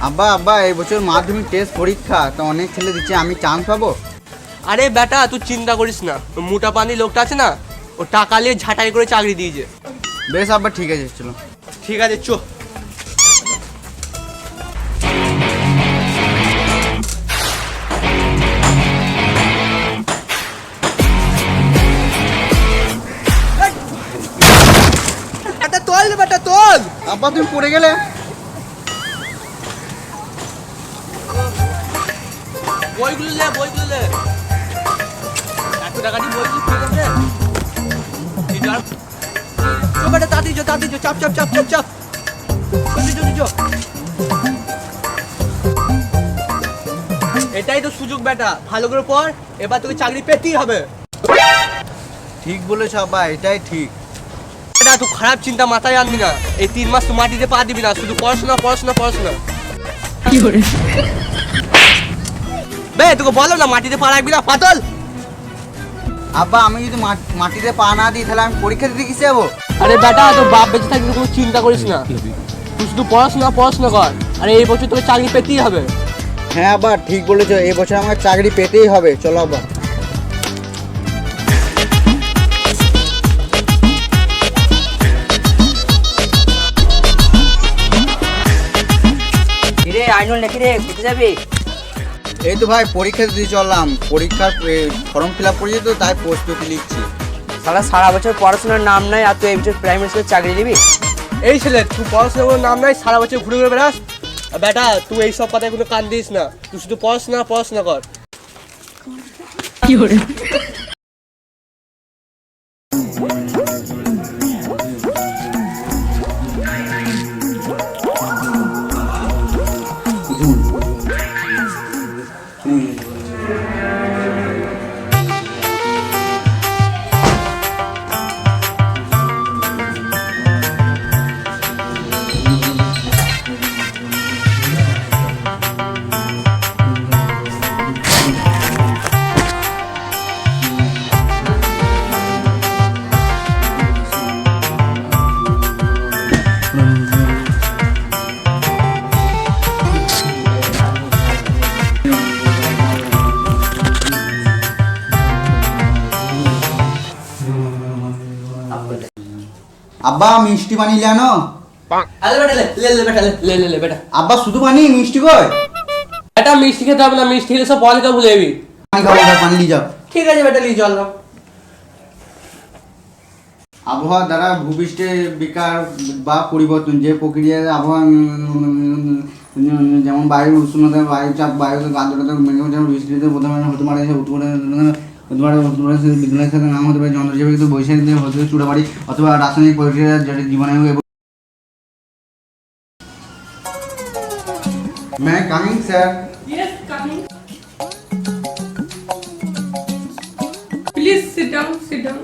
আব্বা আব্বা এই বছর মাধ্যমিক টেস্ট পরীক্ষা তো অনেক ছেলে দিচ্ছে, আমি চান্স পাবো? আরে বেটা তুই চিন্তা করিস না, ওই মোটা পানি লোকটা আছে না, ও টাকা নিয়ে ঝাঁটাই করে চাকরি দিয়েছে। বেশ আব্বা, ঠিক আছে, চলো। ঠিক আছে চো। তোল বেটা তোল। আব্বা তুমি পড়ে গেলে। বইগুলো লে, বইগুলো লে। 100 টাকা দিয়ে বইগুলো ফেলে দে। চো বেটা তাড়াতাড়ি চো, তাড়াতাড়ি চো, চাপ চাপ চাপ চাপ চাপ। জলদি চো। এটাই তো সুযোগ বেটা, ভালো করে পড়, এবার তোকে চাকরি পেতেই হবে। ঠিক বলেছ আব্বা, এটাই ঠিক। বেটা তুই খারাপ চিন্তা মাথায় আনবি না, এই 3 মাস তুই মাটিতে পা দিবি না, শুধু পড়াশোনা পড়াশোনা পড়াশোনা। কি করে বে তোকে বলো না মাটিতে পা রাখবি না, পাতল। আব্বা আমি যদি মাটিতে পা না দিই তাহলে আমি পরীক্ষা দিতে কিসে যাবো? আরে বেটা তোর বাপ বেঁচে থাকলে কোনো চিন্তা করিস না, তুই শুধু পড়াশোনা পড়াশোনা কর, আরে এই বছর তোকে চাকরি পেতেই হবে। হ্যাঁ আব্বা ঠিক বলেছো, এই বছর আমার চাকরি পেতেই হবে। চলো আব্বা। রে আইনুল নাকি রে, কোথায় যাবি? এই তো ভাই পরীক্ষা দিতে চললাম, পরীক্ষার ফর্ম ফিল আপ করেছি তো তাই প্রস্তুতি লিখছি। সারা বছর পড়াশোনার নাম নাই আর তুই এই বছর প্রাইমারি স্কুলে চাকরি নিবি? এই ছেলে তুই পড়াশোনার কোনো নাম নাই, সারা বছর ঘুরে ঘুরে বেড়াস। বেটা তুই এইসব কথায় কোনো কান দিস না, তুই শুধু পড়াশোনা পড়াশোনা কর। কি করে আব্বা মিষ্টি বানিয়ে আনো। আরে বেটা লে লে বেটা লে লে লে বেটা। আব্বা শুধু পানি, মিষ্টি কই? বেটা মিষ্টি খেতে হবে না, মিষ্টি খেলে সব পড়ালেখা ভুলে যাবি। পানি খাবো না, পানি নিয়ে যাও। ঠিক আছে বেটা নিয়ে চল। আবহাওয়া দ্বারা ভূপৃষ্ঠের বিকার বা পরিবর্তন, যে প্রক্রিয়ায় আবহাওয়া যেমন বায়ুর উষ্ণতা, বায়ুচাপ, বায়ু আর্দ্রতা, মেঘাচ্ছন্ন, বৃষ্টিতে প্রথমে হতে পারে, বিজ্ঞানের সাথে নাম হতে পারে যন্ত্রজীবিত, বৈশাখী হতে পারে চূড়াবাড়ি, অথবা রাসায়নিক প্রক্রিয়া যেটি জীবনায়ু এবং May I coming, sir? Yes, coming. Please sit down, sit down.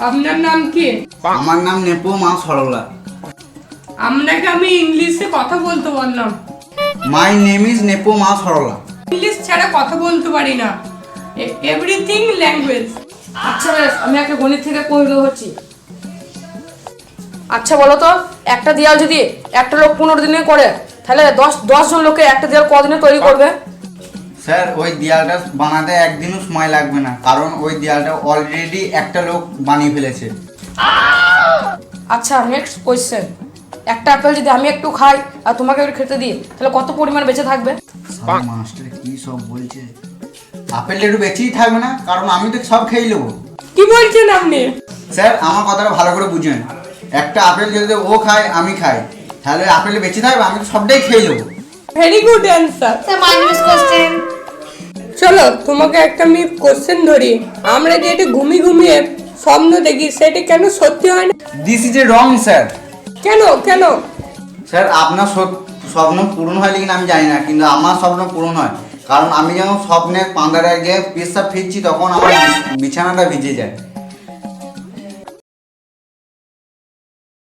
আপনার নাম কি? আমার নাম নেপো মা সরলা। আপনাকে আমি ইংলিশে কথা বলতে বললাম। মাই নেম ইজ নেপো মা সরলা। ইংলিশ ছাড়া কথা বলতে পারি না, এভরিথিং ল্যাঙ্গুয়েজ। আচ্ছা বেশ, আমি একটা গণিত থেকে পড়ে হচ্ছি। আচ্ছা বলো তো, একটা দেয়াল যদি একটা লোক 15 দিনে করে, তাহলে 10 জন লোকে একটা দেয়াল কদিনে তৈরি করবে? স্যার ওই দেয়ালটা বানাতে একদিনও সময় লাগবে না, কারণ ওই দেয়ালটা অলরেডি একটা লোক বানিয়ে ফেলেছে। আচ্ছা নেক্সট কোয়েশ্চেন, একটা আপেল যদি আমি একটু খাই আর তোমাকে একটু খেতে দিই, তাহলে কত পরিমাণ বেঁচে থাকবে? স্যার মাস্টার কি সব বলছে, আপেলটা একটু বেঁচেই থাকবে না, কারণ আমি তো সব খেয়ে নেবো। কি বলছেন আপনি? স্যার আমার কথাটা ভালো করে বুঝেন, একটা আপেল যদি ও খায় আমি খাই, তাহলে আপেল বেঁচে থাকবে, আমি তো সবটাই খেয়ে নেবো। Very good answer. চলো তোমাকে একটা আমি কোশ্চেন ধরি, আমরা যে এটা ঘুমিয়ে স্বপ্ন দেখি সেটা কেন সত্যি হয় না? This is a wrong sir. কেন কেন? স্যার আপনার স্বপ্ন পূরণ হয় কিনা আমি জানি না, কিন্তু আমার স্বপ্ন পূরণ হয়, কারণ আমি যখন স্বপ্নে পান্দারে গিয়ে পেশাব ফিরছি তখন আমার বিছানাটা ভিজে যায়।